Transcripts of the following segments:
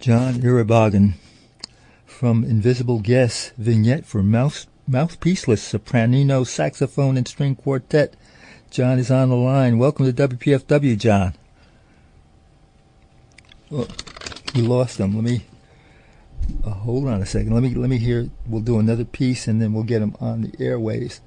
Jon Irabagon from Invisible Guest, vignette for mouthpieceless soprano, saxophone, and string quartet. Jon is on the line. Welcome to WPFW, Jon. Oh, we lost him. Let me hold on a second. Let me hear. We'll do another piece and then we'll get him on the airways.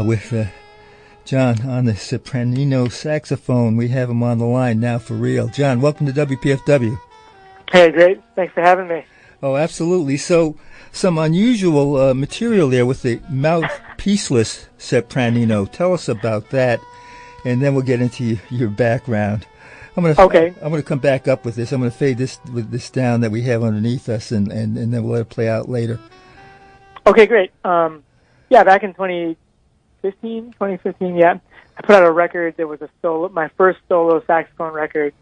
With Jon on the soprano saxophone. We have him on the line now for real. Jon, welcome to WPFW. Hey, great. Thanks for having me. Oh, absolutely. So, some unusual material there with the mouthpieceless soprano. Tell us about that, and then we'll get into your background. I'm gonna come back up with this. I'm gonna fade this down that we have underneath us, and then we'll let it play out later. Okay, great. Back in 2015, yeah. I put out a record that was my first solo saxophone record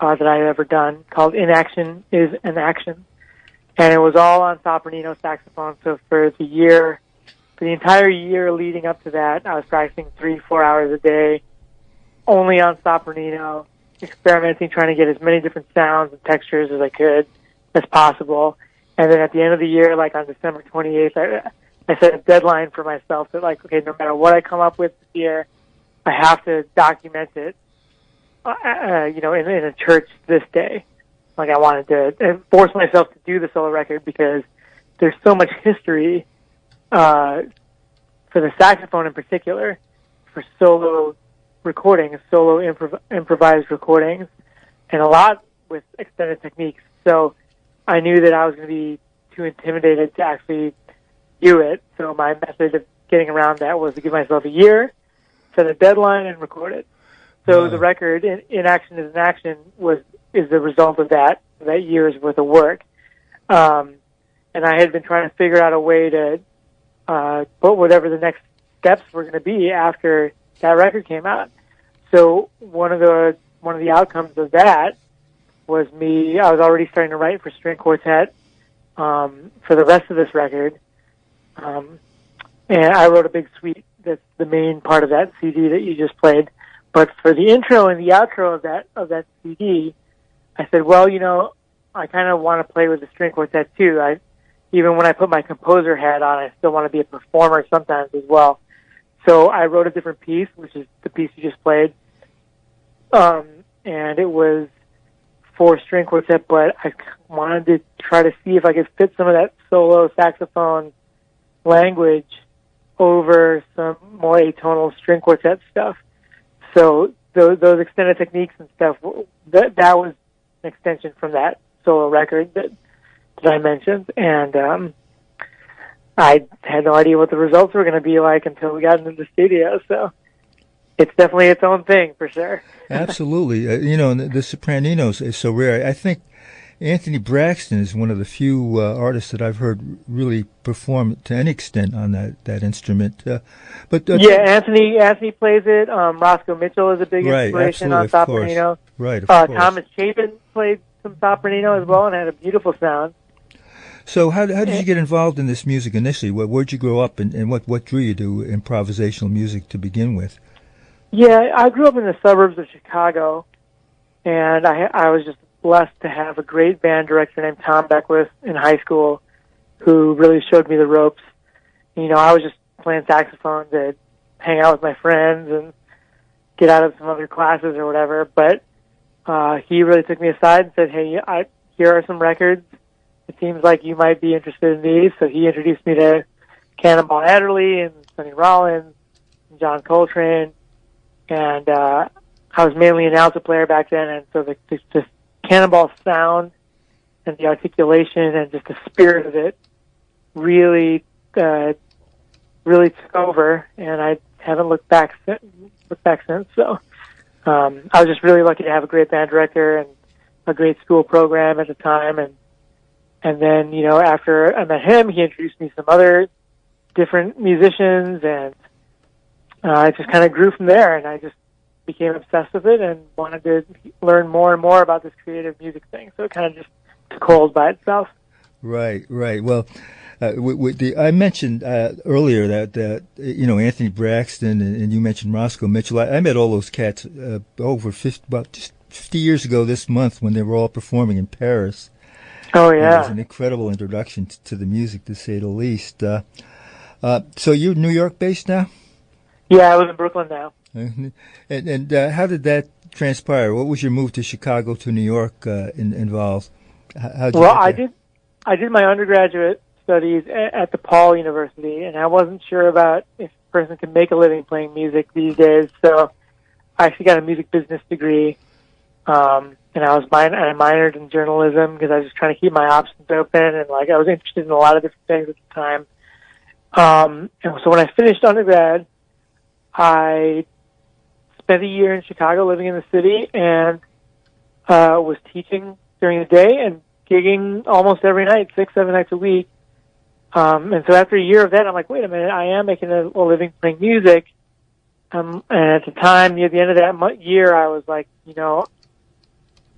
that I had ever done, called Inaction is an Action. And it was all on soprano saxophone. So for the entire year leading up to that, I was practicing 3-4 hours a day, only on soprano, experimenting, trying to get as many different sounds and textures as I could as possible. And then at the end of the year, like on December 28th, I set a deadline for myself that, like, okay, no matter what I come up with this year, I have to document it, in a church this day. Like, I wanted to force myself to do the solo record because there's so much history for the saxophone in particular, for solo recordings, solo improvised recordings, and a lot with extended techniques. So I knew that I was going to be too intimidated to actually do it. So my method of getting around that was to give myself a year, set a deadline, and record it. So the record, Inaction is an Action, is the result of that year's worth of work. And I had been trying to figure out a way to put whatever the next steps were going to be after that record came out. So one of the outcomes of that was I was already starting to write for string quartet for the rest of this record. And I wrote a big suite that's the main part of that CD that you just played. But for the intro and the outro of that CD, I said, well, I kind of want to play with the string quartet too. Even when I put my composer hat on, I still want to be a performer sometimes as well. So I wrote a different piece, which is the piece you just played. And it was for string quartet, but I wanted to try to see if I could fit some of that solo saxophone language over some more atonal string quartet stuff. So those extended techniques and stuff, that was an extension from that solo record that I mentioned. And I had no idea what the results were going to be like until we got into the studio. So it's definitely its own thing, for sure. Absolutely. The sopranos is so rare. I think Anthony Braxton is one of the few artists that I've heard really perform to any extent on that instrument. Anthony plays it. Roscoe Mitchell is a big inspiration on soprano. Right, of course. Thomas Chapin played some soprano as well and had a beautiful sound. So how did you get involved in this music initially? Where'd you grow up, and what drew you to improvisational music to begin with? Yeah, I grew up in the suburbs of Chicago, and I was just blessed to have a great band director named Tom Beckwith in high school who really showed me the ropes. I was just playing saxophone to hang out with my friends and get out of some other classes or whatever, but he really took me aside and said, hey, here are some records. It seems like you might be interested in these. So he introduced me to Cannonball Adderley and Sonny Rollins and John Coltrane, and I I was mainly an alto player back then, and so the Cannonball sound and the articulation and just the spirit of it really really took over, and I haven't looked back since. So I was just really lucky to have a great band director and a great school program at the time, and then after I met him, he introduced me to some other different musicians, and it just kind of grew from there, and I just became obsessed with it and wanted to learn more and more about this creative music thing. So it kind of just took hold by itself. Right. Well, I mentioned earlier that Anthony Braxton and you mentioned Roscoe Mitchell. I met all those cats about 50 years ago this month when they were all performing in Paris. Oh yeah, it was an incredible introduction to the music, to say the least. So you're New York based now? Yeah, I live in Brooklyn now. And how did that transpire? What was your move to Chicago to New York involved? I did my undergraduate studies at DePaul University, and I wasn't sure about if a person could make a living playing music these days. So I actually got a music business degree, and I minored in journalism because I was just trying to keep my options open, and I was interested in a lot of different things at the time. And so when I finished undergrad, I spent a year in Chicago living in the city and was teaching during the day and gigging almost every night, 6-7 nights a week. And so after a year of that, I'm like, wait a minute, I am making a living playing music. And at the time, near the end of that year, I was like,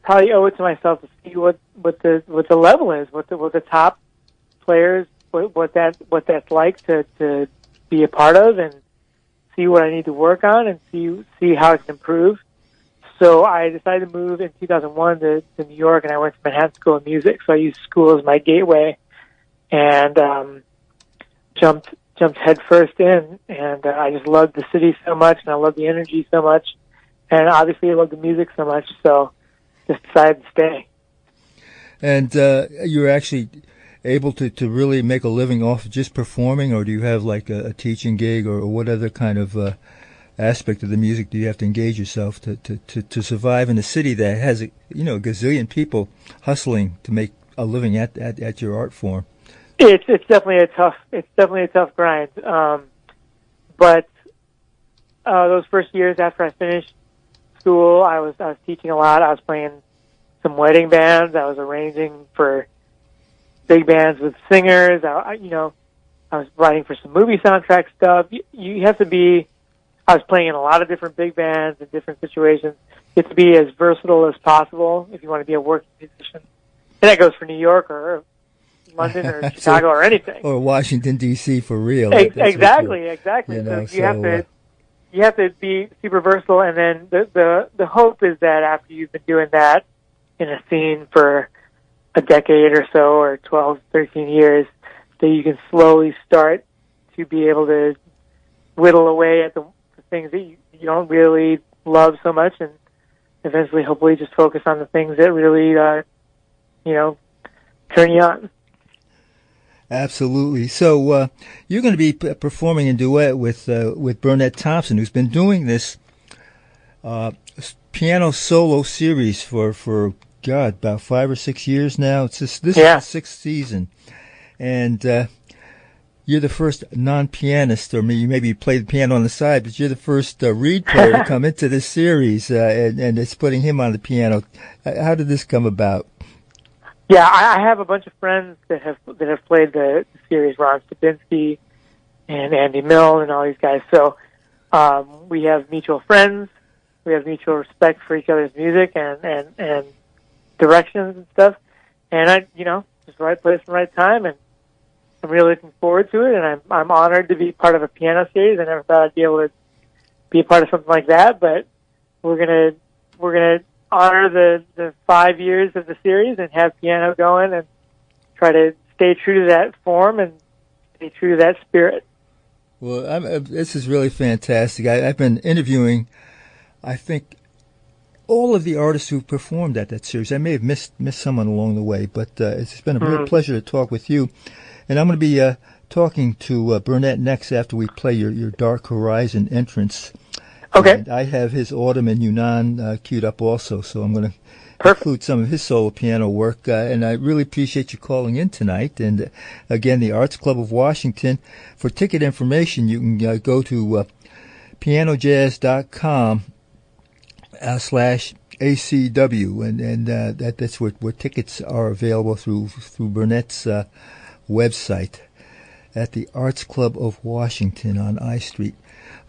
probably owe it to myself to see what the level is, what the top players, what that's like to be a part of, and see what I need to work on and see how it can improve. So I decided to move in 2001 to New York, and I went to Manhattan School of Music. So I used school as my gateway, and jumped headfirst in. And I just loved the city so much, and I loved the energy so much, and obviously I loved the music so much. So just decided to stay. And you're actually able to really make a living off of just performing, or do you have like a teaching gig, or what other kind of aspect of the music do you have to engage yourself to survive in a city that has a gazillion people hustling to make a living at your art form? It's definitely a tough grind. But those first years after I finished school, I was teaching a lot. I was playing some wedding bands. I was arranging for big bands with singers. I was writing for some movie soundtrack stuff. You have to be. I was playing in a lot of different big bands in different situations. You have to be as versatile as possible if you want to be a working musician. And that goes for New York or London or Chicago or anything. Or Washington D.C. for real. Exactly. You have to be super versatile, and then the hope is that after you've been doing that in a scene for a decade or so, or 12, 13 years, that you can slowly start to be able to whittle away at the things that you don't really love so much, and eventually, hopefully, just focus on the things that really, turn you on. Absolutely. So you're going to be performing in duet with Burnett Thompson, who's been doing this piano solo series for about 5 or 6 years now. This is the 6th season, and you're the first non-pianist, or maybe you play the piano on the side, but you're the first reed player to come into this series, and it's putting him on the piano. How did this come about? Yeah, I have a bunch of friends that have played the series, Ron Stupinski and Andy Milne and all these guys. So we have mutual friends, we have mutual respect for each other's music and directions and stuff. And just right place and right time, and I'm really looking forward to it. And I'm honored to be part of a piano series. I never thought I'd be able to be a part of something like that, but we're gonna honor the 5 years of the series and have piano going and try to stay true to that form and stay true to that spirit. Well, this is really fantastic. I've been interviewing, I think, all of the artists who performed at that series. I may have missed someone along the way, but it's been a real pleasure to talk with you. And I'm going to be talking to Burnett next after we play your Dark Horizon entrance. Okay. And I have his Autumn and Yunnan queued up also, so I'm going to include some of his solo piano work. And I really appreciate you calling in tonight. And again, the Arts Club of Washington. For ticket information, you can go to pianojazz.com /ACW, and that's where tickets are available through Burnett's website at the Arts Club of Washington on I Street.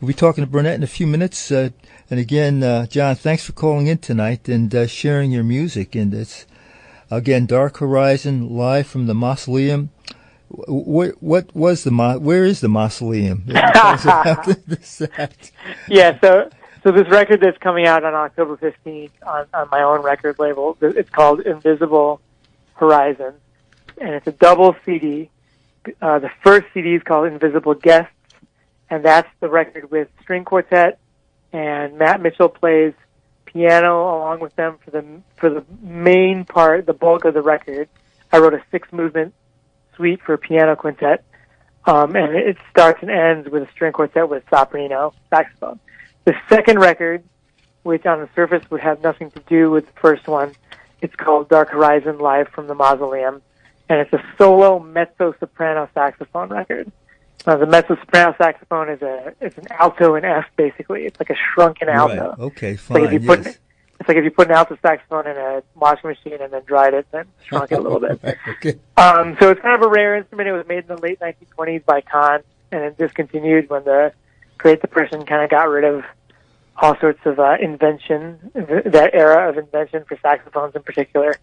We'll be talking to Burnett in a few minutes. And again, Jon, thanks for calling in tonight and sharing your music. And it's, again, Dark Horizon, live from the Mausoleum. Where is the Mausoleum? Tell us about this act. Yeah, so this record that's coming out on October 15th on my own record label, it's called Invisible Horizon, and it's a double CD. The first CD is called Invisible Guests, and that's the record with string quartet, and Matt Mitchell plays piano along with them for the main part, the bulk of the record. I wrote a 6-movement suite for piano quintet, and it starts and ends with a string quartet with soprano saxophone. The second record, which on the surface would have nothing to do with the first one, it's called Dark Horizon, Live from the Mausoleum, and it's a solo mezzo-soprano saxophone record. The mezzo-soprano saxophone is an alto in F, basically. It's like a shrunken alto. Right. Okay, fine. It's like if you put an alto saxophone in a washing machine and then dried it, then shrunk it a little bit. Right, okay. So it's kind of a rare instrument. It was made in the late 1920s by Kahn, and it discontinued when the Great Depression kind of got rid of all sorts of invention, that era of invention for saxophones in particular.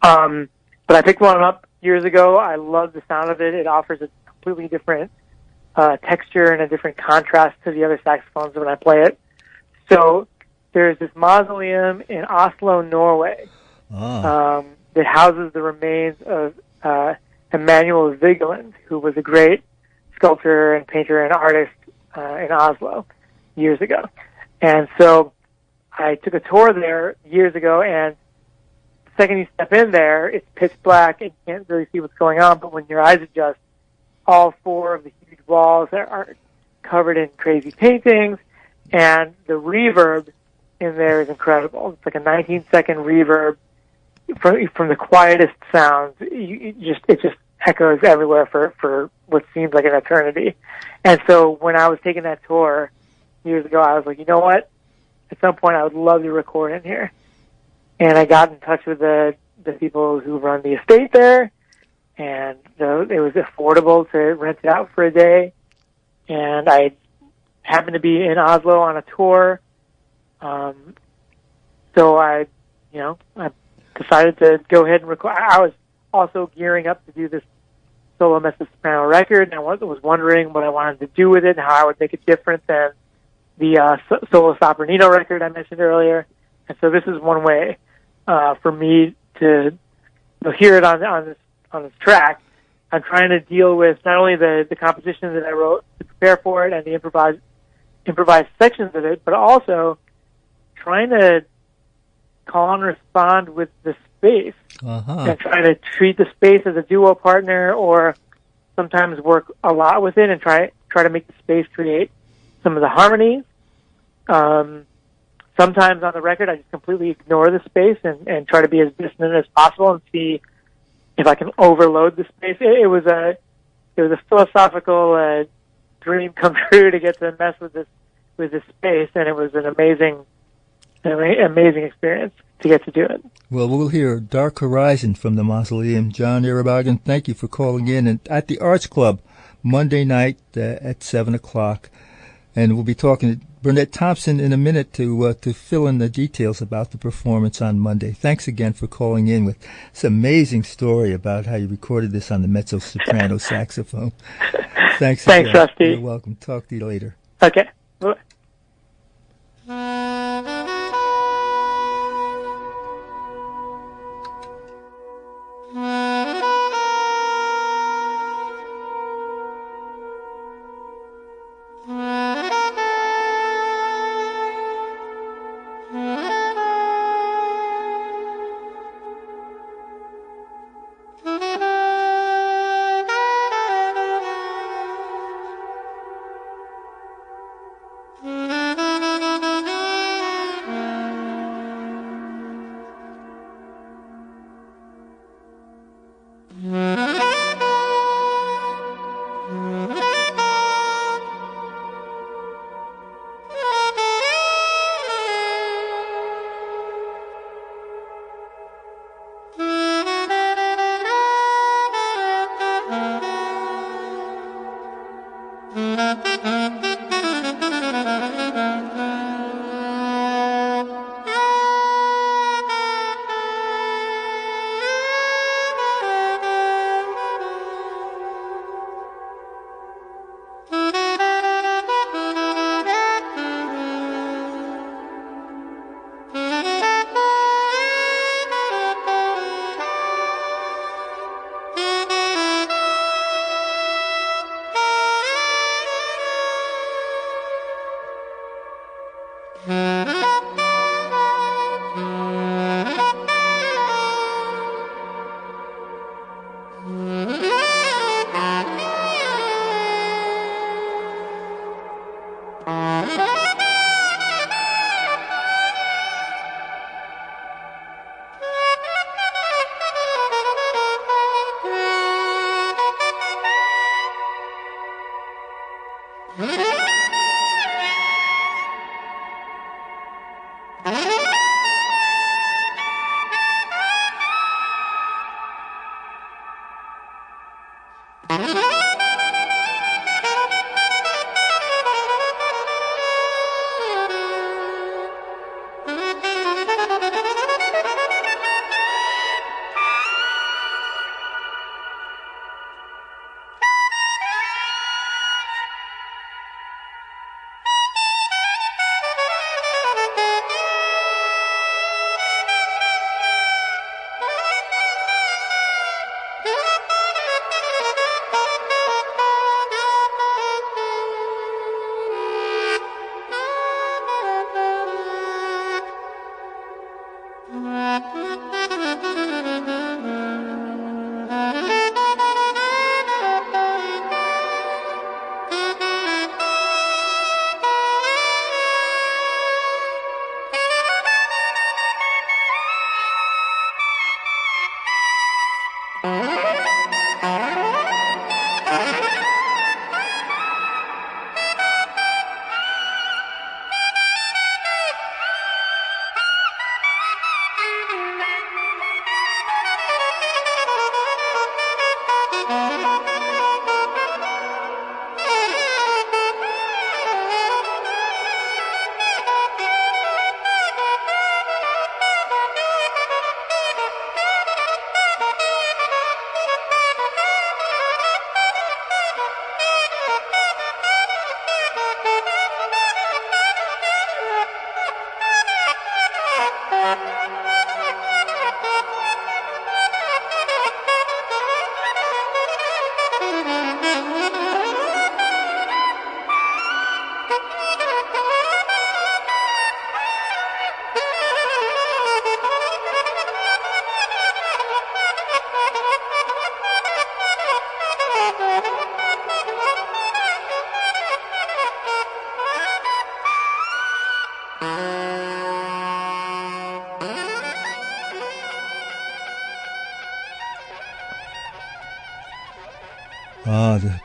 But I picked one up years ago. I love the sound of it. It offers a completely different texture and a different contrast to the other saxophones when I play it. So there's this mausoleum in Oslo, Norway, that houses the remains of Emanuel Vigeland, who was a great sculptor and painter and artist in Oslo years ago. And so I took a tour there years ago, and the second you step in there, it's pitch black and you can't really see what's going on, but when your eyes adjust, all 4 of the huge walls are covered in crazy paintings, and the reverb in there is incredible. It's like a 19-second reverb from the quietest sounds. It just echoes everywhere for what seems like an eternity. And so when I was taking that tour years ago, I was like, you know what? At some point, I would love to record in here. And I got in touch with the people who run the estate there, and it was affordable to rent it out for a day. And I happened to be in Oslo on a tour, so I decided to go ahead and record. I was also gearing up to do this solo mezzo-soprano record, and I was wondering what I wanted to do with it and how I would make it different than the solo sopranino record I mentioned earlier. And so this is one way for me to hear it on this track. I'm trying to deal with not only the composition that I wrote to prepare for it and the improvised sections of it, but also trying to call and respond with the space, and trying to treat the space as a duo partner, or sometimes work a lot with it and try to make the space create some of the harmonies. Sometimes on the record, I just completely ignore the space and try to be as dissonant as possible and see if I can overload the space. It was a philosophical dream come true to get to mess with this space, and it was an amazing experience to get to do it. Well, we'll hear Dark Horizon from the Mausoleum. Jon Irabagon, thank you for calling in. And at the Arts Club, Monday night at 7 o'clock. And we'll be talking to Burnett Thompson in a minute to fill in the details about the performance on Monday. Thanks again for calling in with this amazing story about how you recorded this on the mezzo-soprano saxophone. Thanks, Rusty. You're welcome. Talk to you later. Okay.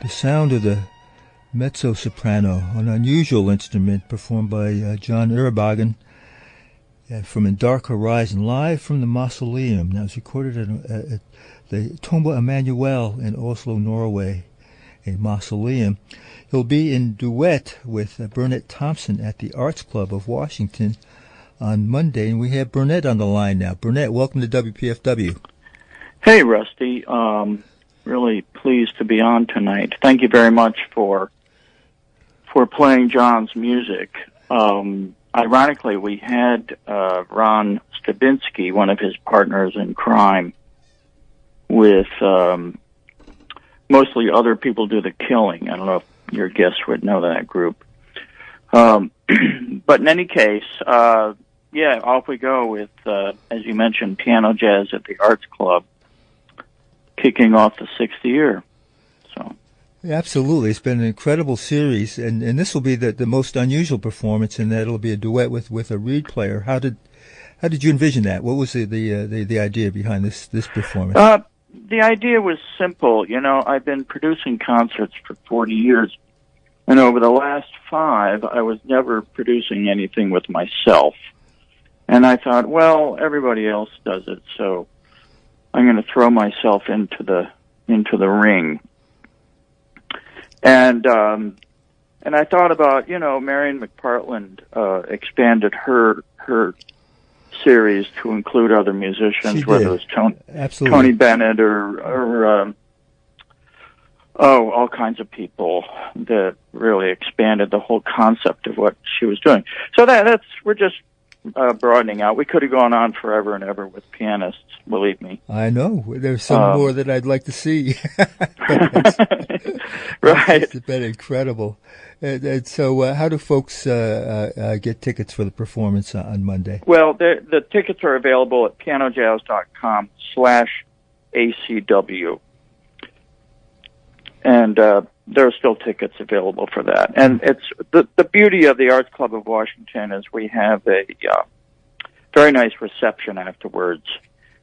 The sound of the mezzo-soprano, an unusual instrument performed by Jon Irabagon from In Dark Horizon, live from the Mausoleum. Now, it's recorded at the Tomba Emmanuel in Oslo, Norway, a mausoleum. He'll be in duet with Burnett Thompson at the Arts Club of Washington on Monday, and we have Burnett on the line now. Burnett, welcome to WPFW. Hey, Rusty. Really pleased to be on tonight. Thank you very much for playing Jon's music. Ironically, we had Ron Stabinsky, one of his partners in crime, with mostly Other People Do the Killing. I don't know if your guests would know that group. But in any case, off we go with, as you mentioned, piano jazz at the Arts Club, kicking off the 6th year. So, absolutely, it's been an incredible series, and this will be the most unusual performance in that it'll be a duet with a reed player. How did you envision that? What was the idea behind this performance? The idea was simple. You know, I've been producing concerts for 40 years, and over the last 5, I was never producing anything with myself. And I thought, well, everybody else does it, so I'm going to throw myself into the ring. And I thought about, Marion McPartland expanded her series to include other musicians, whether it was Tony Bennett or all kinds of people that really expanded the whole concept of what she was doing. So we're just broadening out. We could have gone on forever and ever with pianists, believe me. I know. There's some more that I'd like to see. Right. It's been incredible. And so how do folks get tickets for the performance on Monday? Well, the tickets are available at pianojazz.com/ACW. And there are still tickets available for that. And it's the beauty of the Arts Club of Washington is we have a very nice reception afterwards.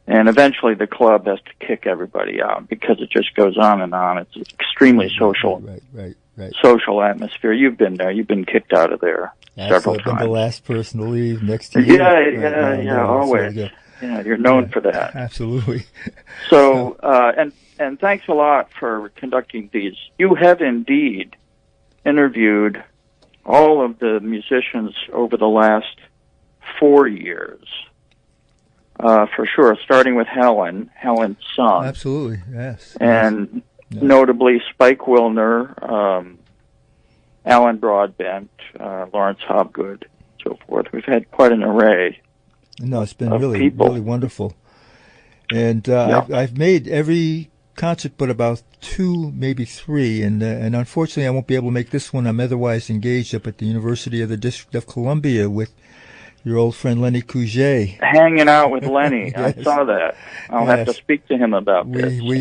And eventually the club has to kick everybody out because it just goes on and on. It's an extremely social social atmosphere. You've been there. You've been kicked out of there several times. I've been the last person to leave next to you. Yeah, always. Yeah, you're known for that. Absolutely. So, and thanks a lot for conducting these. You have indeed interviewed all of the musicians over the last 4 years, for sure, starting with Helen sung. Absolutely, yes. And yes. notably Spike Wilner, Alan Broadbent, Lawrence Hobgood, so forth. We've had quite an array. No, it's been of really, people. really wonderful. And I've made every concert but about 2, maybe 3, and unfortunately I won't be able to make this one. I'm otherwise engaged up at the University of the District of Columbia with your old friend Lenny Couget. Hanging out with Lenny. Yes. I saw that. I'll have to speak to him about this. We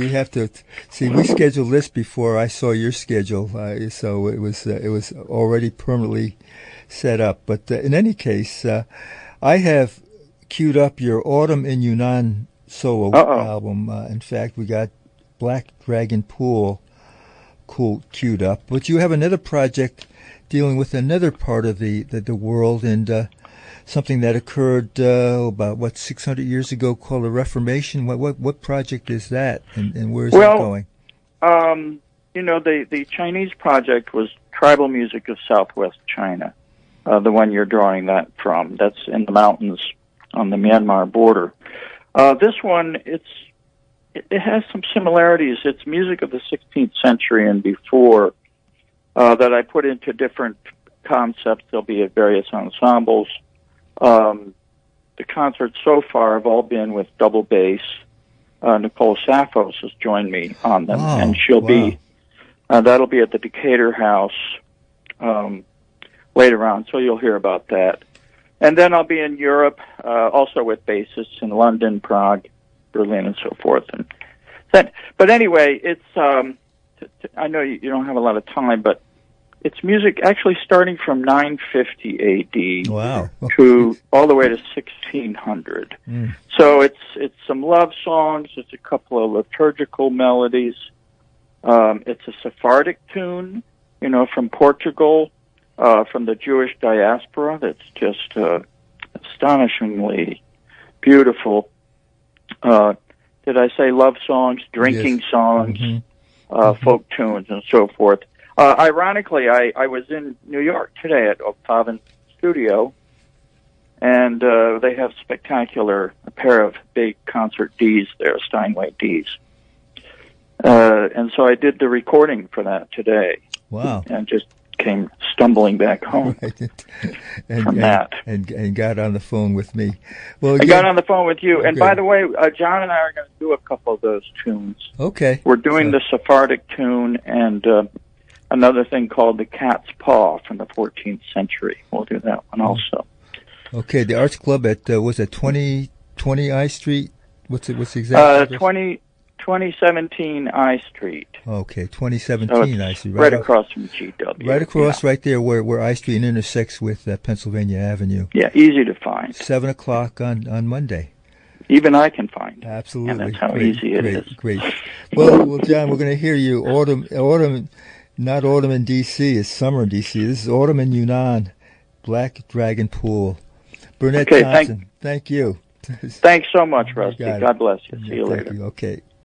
have to see. We scheduled this before I saw your schedule, so it was already permanently set up. But in any case, I have queued up your Autumn in Yunnan solo album. In fact, we got Black Dragon Pool queued up. But you have another project dealing with another part of the world and something that occurred about 600 years ago called the Reformation. What project is that, and where is it going? The Chinese project was tribal music of Southwest China, the one you're drawing that from. That's in the mountains on the Myanmar border. This one, it has some similarities. It's music of the 16th century and before that I put into different concepts. There'll be at various ensembles. The concerts so far have all been with double bass. Nicole Sappos has joined me on them, and she'll be that'll be at the Decatur House later on, so you'll hear about that. And then I'll be in Europe, also with bassists in London, Prague, Berlin, and so forth. But anyway, it's I know you don't have a lot of time, but it's music actually starting from 950 AD to all the way to 1600. So it's some love songs. It's a couple of liturgical melodies. It's a Sephardic tune, from Portugal, from the Jewish diaspora. That's just astonishingly beautiful. Did I say love songs, drinking songs, folk tunes, and so forth? Ironically, I was in New York today at Octaven Studio, and they have a pair of big concert Ds there, Steinway Ds. And so I did the recording for that today. Wow. And just came stumbling back home from that. And got on the phone with me. Well, I got on the phone with you. And Okay. by the way, John and I are going to do a couple of those tunes. Okay. We're doing the Sephardic tune and another thing called the Cat's Paw from the 14th century. We'll do that one also. Okay, the Arts Club at, was it 20 I Street? What's the exact address? 2017 I Street. Okay, 2017 I Street. Right across from GW. Right across, right there where I Street intersects with Pennsylvania Avenue. Yeah, easy to find. 7 o'clock on Monday. Even I can find it. Absolutely. And that's how easy it is. Great. Well, John, we're going to hear you. Autumn, not autumn in D.C., it's summer in D.C. This is Autumn in Yunnan, Black Dragon Pool. Burnett Thompson, thank you. Thanks so much, Rusty. God bless you. See you later. Thank you. Okay.